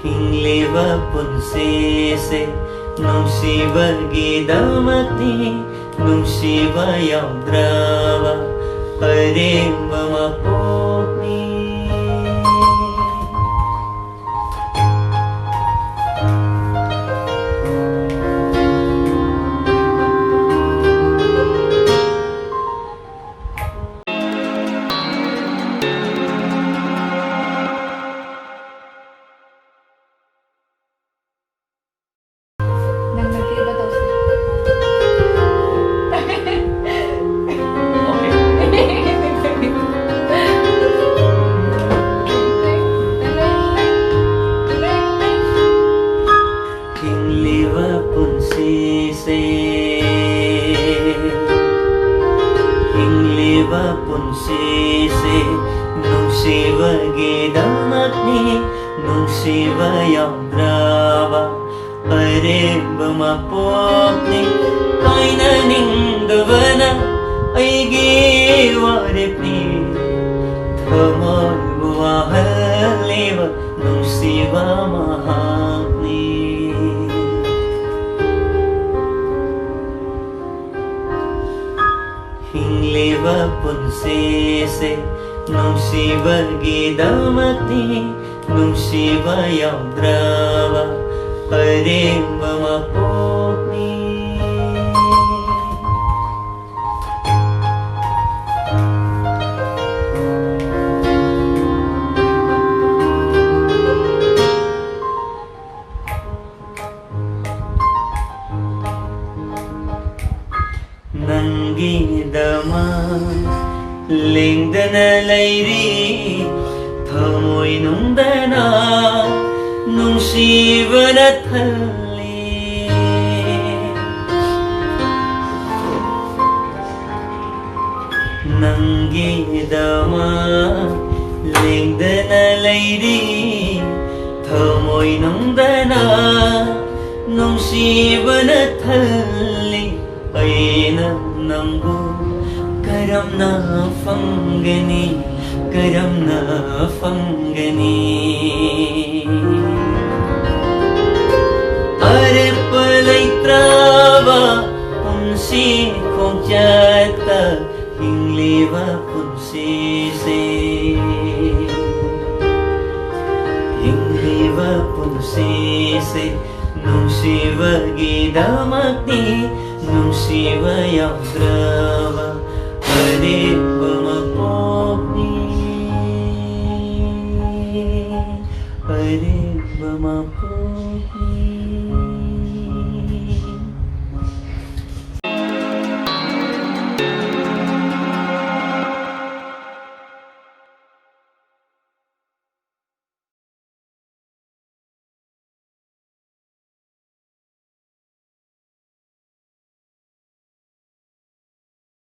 Hingliba punsese nungshibagidamati nungshibba yaudrava parembama popni. Nag-iba daw siya. Hingliba punsese Hingliba punsese nungshibagidamati nungshibba yaudrava parembama popni. Kaina ningavana aigi warepni thamoy wahaleva nungshibba mahapni. Hingliba punsese nungshibagidamati nungshibba yaudrava parembama popni. Nangidama lengdana lairi thamoy nungdana nungshibana thalli. Nangidama lengdana lairi thamoy nungdana nungshibana thalli. Aina nambu karamna fangani karamna fangani. Are palaitrava punsi konjata hingliba punsese hingliba punsese nungshibagidamati nungshibba yaudrava parembama popni parembama popni.